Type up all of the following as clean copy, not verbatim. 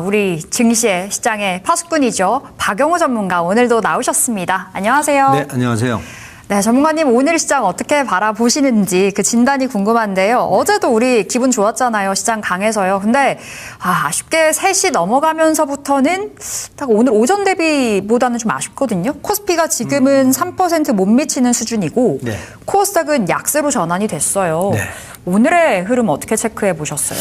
우리 증시의 시장의 파수꾼이죠. 박영호 전문가 오늘도 나오셨습니다. 안녕하세요. 네, 안녕하세요. 네, 전문가님 오늘 시장 어떻게 바라보시는지 그 진단이 궁금한데요. 어제도 우리 기분 좋았잖아요. 시장 강해서요. 근데 아쉽게 3시 넘어가면서부터는 딱 오늘 오전 대비보다는 좀 아쉽거든요. 코스피가 지금은 3% 못 미치는 수준이고 네. 코스닥은 약세로 전환이 됐어요. 네. 오늘의 흐름 어떻게 체크해 보셨어요?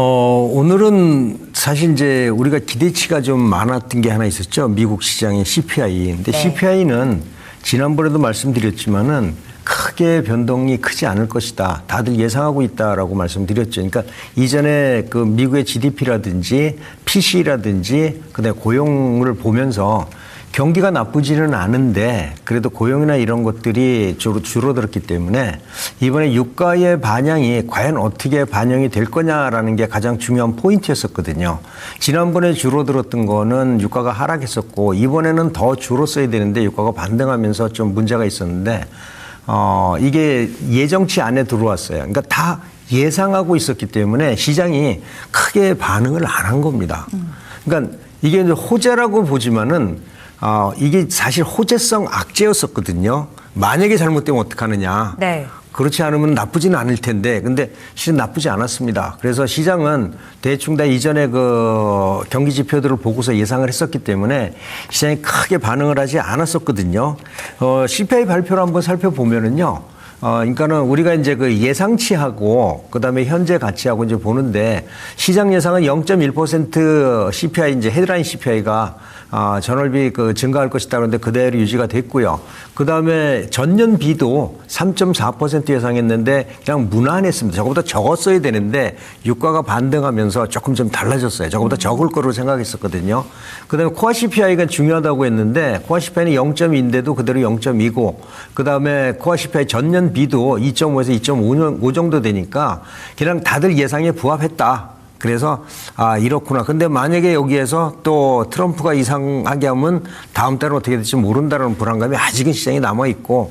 오늘은 사실 이제 우리가 기대치가 좀 많았던 게 하나 있었죠. 미국 시장의 CPI. 근데 네. CPI는 지난번에도 말씀드렸지만은 크게 변동이 크지 않을 것이다. 다들 예상하고 있다라고 말씀드렸죠. 그러니까 이전에 그 미국의 GDP라든지 PC라든지 그다음에 고용을 보면서 경기가 나쁘지는 않은데 그래도 고용이나 이런 것들이 줄어들었기 때문에 이번에 유가의 반영이 과연 어떻게 반영이 될 거냐라는 게 가장 중요한 포인트였었거든요. 지난번에 줄어들었던 거는 유가가 하락했었고 이번에는 더 줄었어야 되는데 유가가 반등하면서 좀 문제가 있었는데 이게 예정치 안에 들어왔어요. 그러니까 다 예상하고 있었기 때문에 시장이 크게 반응을 안 한 겁니다. 그러니까 이게 이제 호재라고 보지만은 이게 사실 호재성 악재였었거든요. 만약에 잘못되면 어떡하느냐. 네. 그렇지 않으면 나쁘지는 않을 텐데, 근데 실은 나쁘지 않았습니다. 그래서 시장은 대충 다 이전에 그 경기 지표들을 보고서 예상을 했었기 때문에 시장이 크게 반응을 하지 않았었거든요. CPI 발표를 한번 살펴보면은요. 그러니까는 우리가 이제 그 예상치하고 그다음에 현재 가치하고 이제 보는데 시장 예상은 0.1% CPI 이제 헤드라인 CPI가 전월비 그 증가할 것이다 그런데 그대로 유지가 됐고요. 그다음에 전년 비도 3.4% 예상했는데 그냥 무난했습니다. 저거보다 적었어야 되는데 유가가 반등하면서 조금 좀 달라졌어요. 저거보다 적을 거로 생각했었거든요. 그다음에 코어 CPI가 중요하다고 했는데 코어 CPI는 0.2인데도 그대로 0.2고 그다음에 코어 CPI 전년 비도 2.5에서 2.5 정도 되니까 그냥 다들 예상에 부합했다. 그래서 이렇구나. 근데 만약에 여기에서 또 트럼프가 이상하게 하면 다음 달은 어떻게 될지 모른다는 불안감이 아직은 시장에 남아 있고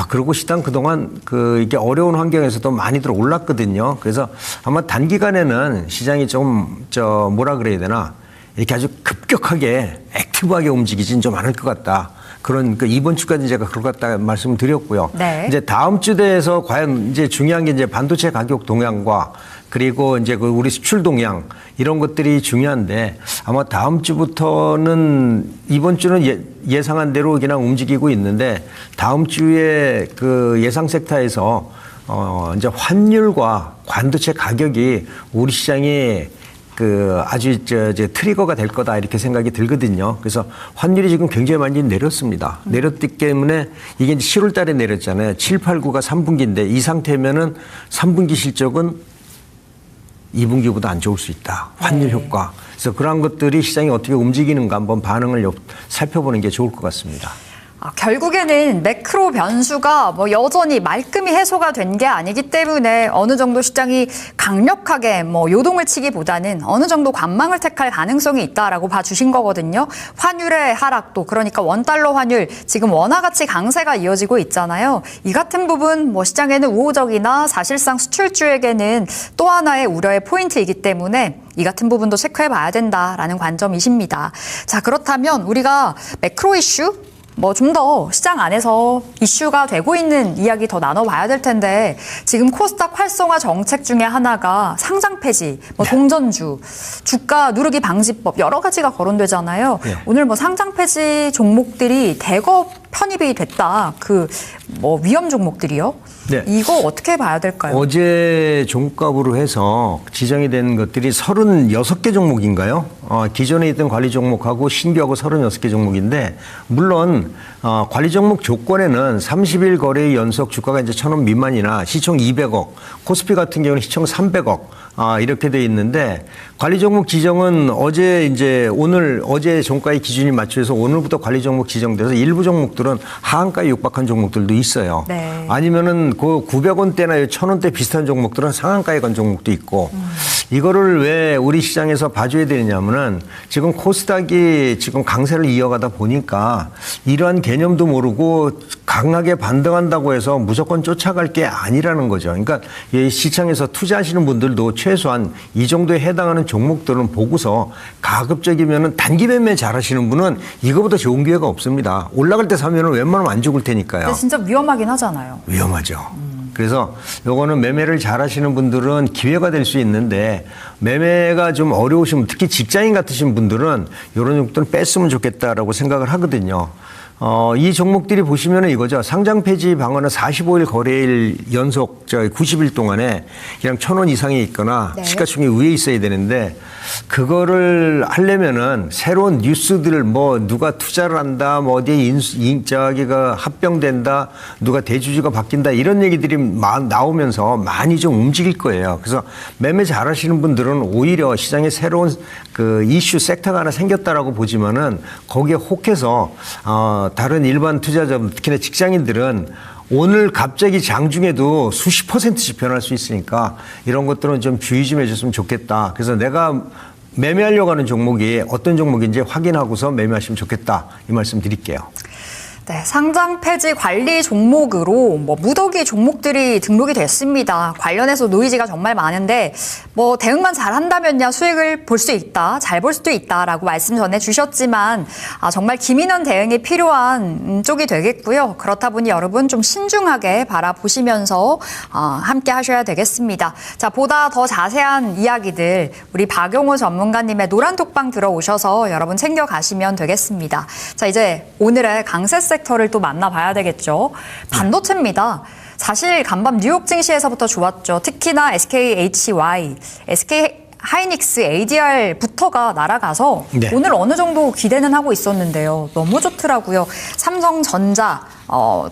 그리고 시장 그동안 이게 어려운 환경에서도 많이들 올랐거든요. 그래서 아마 단기간에는 시장이 조금 뭐라 그래야 되나 이렇게 아주 급격하게 액티브하게 움직이진 좀 않을 것 같다. 그런 이번 주까지 제가 그럴 것 같다 말씀을 드렸고요. 네. 이제 다음 주 대에서 과연 이제 중요한 게 이제 반도체 가격 동향과 그리고 이제 우리 수출 동향 이런 것들이 중요한데 아마 다음 주부터는 이번 주는 예상한 대로 그냥 움직이고 있는데 다음 주에 그 예상 섹터에서 이제 환율과 반도체 가격이 우리 시장이 아주 이제 트리거가 될 거다 이렇게 생각이 들거든요. 그래서 환율이 지금 굉장히 많이 내렸습니다. 내렸기 때문에 이게 이제 7월 달에 내렸잖아요. 7, 8, 9가 3분기인데 이 상태면은 3분기 실적은 2분기보다 안 좋을 수 있다. 환율 효과. 그래서 그런 것들이 시장이 어떻게 움직이는가 한번 반응을 살펴보는 게 좋을 것 같습니다. 결국에는 매크로 변수가 여전히 말끔히 해소가 된 게 아니기 때문에 어느 정도 시장이 강력하게 요동을 치기보다는 어느 정도 관망을 택할 가능성이 있다라고 봐주신 거거든요. 환율의 하락도 그러니까 원달러 환율 지금 원화 가치 강세가 이어지고 있잖아요. 이 같은 부분 시장에는 우호적이나 사실상 수출주에게는 또 하나의 우려의 포인트이기 때문에 이 같은 부분도 체크해 봐야 된다라는 관점이십니다. 자, 그렇다면 우리가 매크로 이슈 좀 더 시장 안에서 이슈가 되고 있는 이야기 더 나눠봐야 될 텐데 지금 코스닥 활성화 정책 중에 하나가 상장 폐지, 동전주, 주가 누르기 방지법 여러 가지가 거론되잖아요. 네. 오늘 상장 폐지 종목들이 대거 편입이 됐다. 위험 종목들이요? 네. 이거 어떻게 봐야 될까요? 어제 종가부로 해서 지정이 된 것들이 36개 종목인가요? 기존에 있던 관리 종목하고 신규하고 36개 종목인데 물론 관리 종목 조건에는 30일 거래 연속 주가가 이제 1,000원 미만이나 시총 200억, 코스피 같은 경우는 시총 300억 이렇게 돼 있는데 관리 종목 지정은 어제 종가의 기준이 맞춰서 오늘부터 관리 종목 지정돼서 일부 종목들은 하한가에 육박한 종목들도 있어요. 네. 아니면은 그 900원대나 1,000원대 비슷한 종목들은 상한가에 간 종목도 있고 이거를 왜 우리 시장에서 봐줘야 되느냐면은 지금 코스닥이 지금 강세를 이어가다 보니까 이러한 개념도 모르고 강하게 반등한다고 해서 무조건 쫓아갈 게 아니라는 거죠. 그러니까 이 시장에서 투자하시는 분들도 최소한 이 정도에 해당하는 종목들은 보고서 가급적이면은 단기 매매 잘하시는 분은 이거보다 좋은 기회가 없습니다. 올라갈 때 사면은 웬만하면 안 죽을 테니까요. 근데 진짜 위험하긴 하잖아요. 위험하죠. 그래서 요거는 매매를 잘 하시는 분들은 기회가 될 수 있는데 매매가 좀 어려우시면 특히 직장인 같으신 분들은 이런 종목들은 뺐으면 좋겠다라고 생각을 하거든요. 이 종목들이 보시면은 이거죠. 상장 폐지 방어는 45일 거래일 연속 90일 동안에 그냥 1,000원 이상이 있거나 네. 시가총액 위에 있어야 되는데 그거를 하려면은 새로운 뉴스들 뭐 누가 투자를 한다, 뭐 어디에 저기가 합병된다, 누가 대주주가 바뀐다 이런 얘기들이 나오면서 많이 좀 움직일 거예요. 그래서 매매 잘하시는 분들은 오히려 시장에 새로운 그 이슈 섹터가 하나 생겼다라고 보지만은 거기에 혹해서 다른 일반 투자자분 특히나 직장인들은 오늘 갑자기 장중에도 수십 %씩 변할 수 있으니까 이런 것들은 좀 주의 좀 해줬으면 좋겠다. 그래서 내가 매매하려고 하는 종목이 어떤 종목인지 확인하고서 매매하시면 좋겠다. 이 말씀 드릴게요. 네, 상장 폐지 관리 종목으로 뭐 무더기 종목들이 등록이 됐습니다. 관련해서 노이즈가 정말 많은데 뭐 대응만 잘한다면야 수익을 볼 수 있다, 잘 볼 수도 있다라고 말씀 전해 주셨지만 정말 기민한 대응이 필요한 쪽이 되겠고요. 그렇다 보니 여러분 좀 신중하게 바라보시면서 함께 하셔야 되겠습니다. 자, 보다 더 자세한 이야기들 우리 박용호 전문가님의 노란톡방 들어오셔서 여러분 챙겨가시면 되겠습니다. 자, 이제 오늘의 강세 섹터를 또 만나봐야 되겠죠. 반도체입니다. 사실 간밤 뉴욕 증시에서부터 좋았죠. 특히나 SKHY, SK 하이닉스 ADR부터가 날아가서 네. 오늘 어느 정도 기대는 하고 있었는데요. 너무 좋더라고요. 삼성전자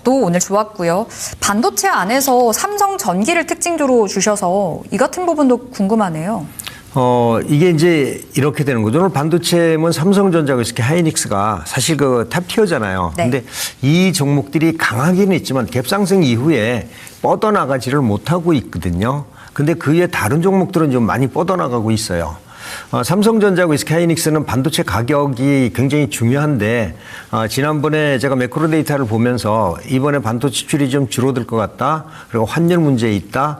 또 오늘 좋았고요. 반도체 안에서 삼성전기를 특징으로 주셔서 이 같은 부분도 궁금하네요. 이게 이제 이렇게 되는 거죠. 오늘 반도체는 삼성전자고 SK 하이닉스가 사실 그 탑티어잖아요. 네. 근데 이 종목들이 강하기는 있지만 갭상승 이후에 뻗어나가지를 못하고 있거든요. 근데 그 외에 다른 종목들은 좀 많이 뻗어나가고 있어요. 삼성전자하고 SK하이닉스는 반도체 가격이 굉장히 중요한데 지난번에 제가 매크로 데이터를 보면서 이번에 반도체 수출이 좀 줄어들 것 같다. 그리고 환율 문제 있다.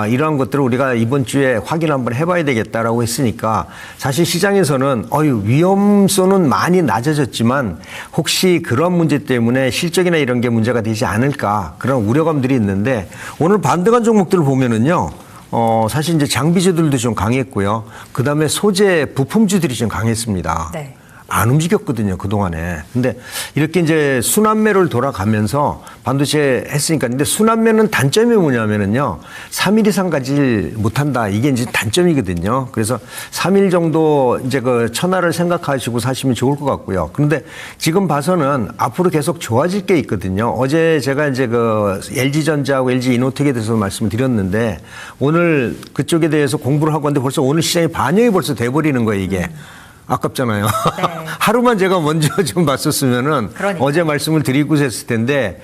이러한 것들을 우리가 이번 주에 확인 한번 해봐야 되겠다라고 했으니까 사실 시장에서는 위험성은 많이 낮아졌지만 혹시 그런 문제 때문에 실적이나 이런 게 문제가 되지 않을까 그런 우려감들이 있는데 오늘 반등한 종목들을 보면은요. 사실 이제 장비주들도 좀 강했고요. 그 다음에 소재 부품주들이 좀 강했습니다. 네. 안 움직였거든요, 그동안에. 근데 이렇게 이제 순환매를 돌아가면서 반도체 했으니까. 근데 순환매는 단점이 뭐냐면은요, 3일 이상 가지 못한다. 이게 이제 단점이거든요. 그래서 3일 정도 이제 그 천하를 생각하시고 사시면 좋을 것 같고요. 그런데 지금 봐서는 앞으로 계속 좋아질 게 있거든요. 어제 제가 이제 그 LG전자하고 LG이노텍에 대해서 말씀을 드렸는데 오늘 그쪽에 대해서 공부를 하고 왔는데 벌써 오늘 시장에 반영이 벌써 돼버리는 거예요, 이게. 아깝잖아요. 네. 하루만 제가 먼저 좀 봤었으면은 그러니까. 어제 말씀을 드리고 했을 텐데,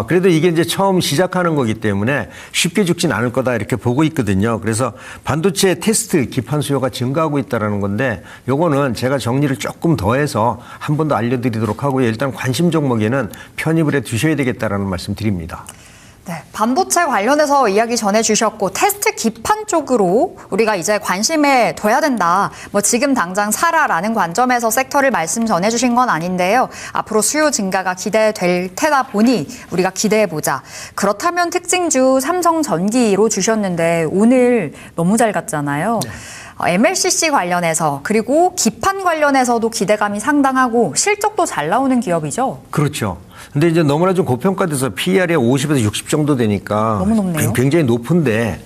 그래도 이게 이제 처음 시작하는 거기 때문에 쉽게 죽진 않을 거다 이렇게 보고 있거든요. 그래서 반도체 테스트 기판 수요가 증가하고 있다는 건데, 요거는 제가 정리를 조금 더 해서 한 번 더 알려드리도록 하고요. 일단 관심 종목에는 편입을 해 두셔야 되겠다라는 말씀 드립니다. 네, 반도체 관련해서 이야기 전해주셨고 테스트 기판 쪽으로 우리가 이제 관심에 둬야 된다. 뭐 지금 당장 사라라는 관점에서 섹터를 말씀 전해주신 건 아닌데요. 앞으로 수요 증가가 기대될 테다 보니 우리가 기대해보자. 그렇다면 특징주 삼성전기로 주셨는데 오늘 너무 잘 갔잖아요. 네. MLCC 관련해서 그리고 기판 관련해서도 기대감이 상당하고 실적도 잘 나오는 기업이죠. 그렇죠. 근데 이제 너무나 좀 고평가돼서 PER이 50에서 60 정도 되니까 너무 높네요. 굉장히 높은데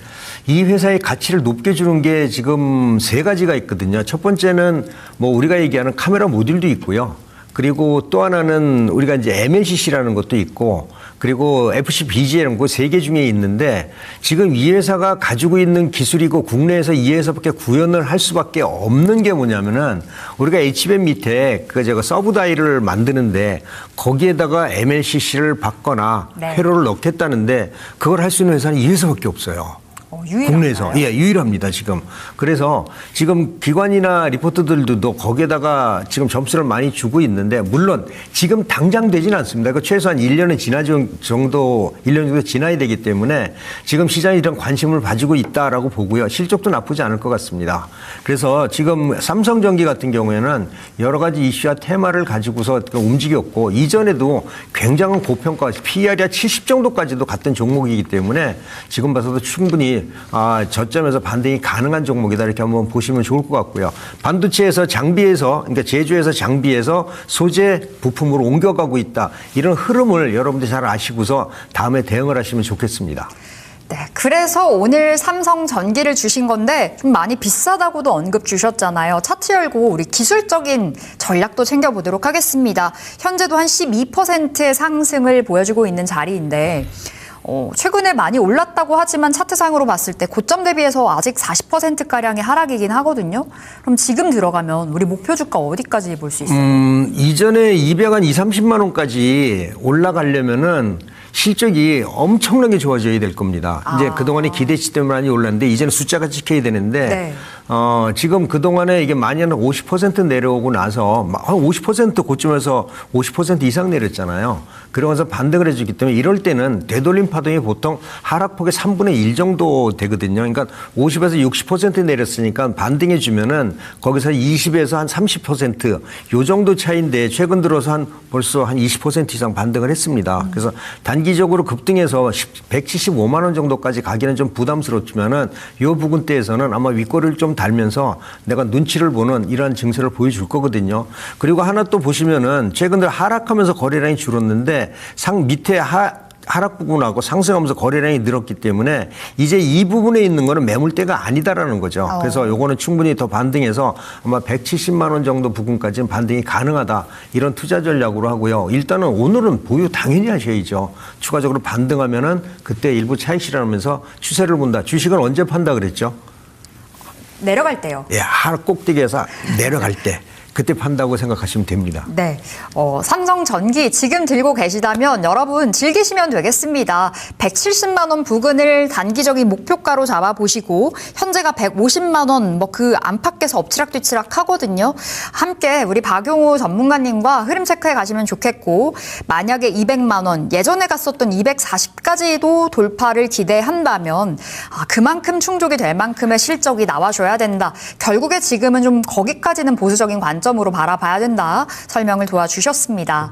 이 회사의 가치를 높게 주는 게 지금 세 가지가 있거든요. 첫 번째는 뭐 우리가 얘기하는 카메라 모듈도 있고요. 그리고 또 하나는 우리가 이제 MLCC라는 것도 있고 그리고 FCBG라는 거 세 개 중에 있는데 지금 이 회사가 가지고 있는 기술이고 국내에서 이 회사밖에 구현을 할 수밖에 없는 게 뭐냐면은 우리가 H밴 밑에 그 제가 서브 다이를 만드는데 거기에다가 MLCC를 받거나 네. 회로를 넣겠다는데 그걸 할 수 있는 회사는 이 회사밖에 없어요. 유일한가요? 국내에서 예 유일합니다 지금. 그래서 지금 기관이나 리포트들도 거기에다가 지금 점수를 많이 주고 있는데 물론 지금 당장 되지는 않습니다. 그 최소한 1년 정도 지나야 되기 때문에 지금 시장이 이런 관심을 가지고 있다라고 보고요. 실적도 나쁘지 않을 것 같습니다. 그래서 지금 삼성전기 같은 경우에는 여러 가지 이슈와 테마를 가지고서 움직였고 이전에도 굉장한 고평가 PER이 70 정도까지도 갔던 종목이기 때문에 지금 봐서도 충분히 저점에서 반등이 가능한 종목이다 이렇게 한번 보시면 좋을 것 같고요. 반도체에서 장비에서 그러니까 제조에서 장비에서 소재 부품으로 옮겨가고 있다 이런 흐름을 여러분들이 잘 아시고서 다음에 대응을 하시면 좋겠습니다. 네, 그래서 오늘 삼성전기를 주신 건데 좀 많이 비싸다고도 언급 주셨잖아요. 차트 열고 우리 기술적인 전략도 챙겨보도록 하겠습니다. 현재도 한 12%의 상승을 보여주고 있는 자리인데 최근에 많이 올랐다고 하지만 차트상으로 봤을 때 고점 대비해서 아직 40%가량의 하락이긴 하거든요. 그럼 지금 들어가면 우리 목표 주가 어디까지 볼 수 있어요? 이전에 230만 원까지 올라가려면은 실적이 엄청나게 좋아져야 될 겁니다. 이제 그동안에 기대치 때문에 많이 올랐는데 이제는 숫자가 찍혀야 되는데 네. 지금 그동안에 이게 많이 한 50% 내려오고 나서 한 50% 고점에서 50% 이상 내렸잖아요. 그러면서 반등을 해주기 때문에 이럴 때는 되돌림 파동이 보통 하락폭의 3분의 1 정도 되거든요. 그러니까 50에서 60% 내렸으니까 반등해 주면은 거기서 20에서 한 30% 요 정도 차이인데 최근 들어서 벌써 한 20% 이상 반등을 했습니다. 그래서 단기적으로 급등해서 175만 원 정도까지 가기는 좀 부담스럽지만은 요 부분대에서는 아마 윗꼬리를 좀 달면서 내가 눈치를 보는 이러한 증세를 보여줄 거거든요. 그리고 하나 또 보시면은 최근 들어 하락하면서 거래량이 줄었는데 상 밑에 하락 부분하고 상승하면서 거래량이 늘었기 때문에 이제 이 부분에 있는 거는 매물대가 아니다라는 거죠. 그래서 요거는 충분히 더 반등해서 아마 170만 원 정도 부분까지는 반등이 가능하다. 이런 투자 전략으로 하고요. 일단은 오늘은 보유 당연히 하셔야죠. 추가적으로 반등하면은 그때 일부 차익 실현하면서 추세를 본다. 주식은 언제 판다 그랬죠? 내려갈 때요. 예, 하락 꼭대기에서 내려갈 때. 그때 판다고 생각하시면 됩니다. 네, 삼성전기 지금 들고 계시다면 여러분 즐기시면 되겠습니다. 170만 원 부근을 단기적인 목표가로 잡아보시고 현재가 150만 원 그 안팎에서 엎치락뒤치락 하거든요. 함께 우리 박용호 전문가님과 흐름 체크해 가시면 좋겠고 만약에 200만 원 예전에 갔었던 240까지도 돌파를 기대한다면 그만큼 충족이 될 만큼의 실적이 나와줘야 된다. 결국에 지금은 좀 거기까지는 보수적인 관점으로 바라봐야 된다. 설명을 도와주셨습니다.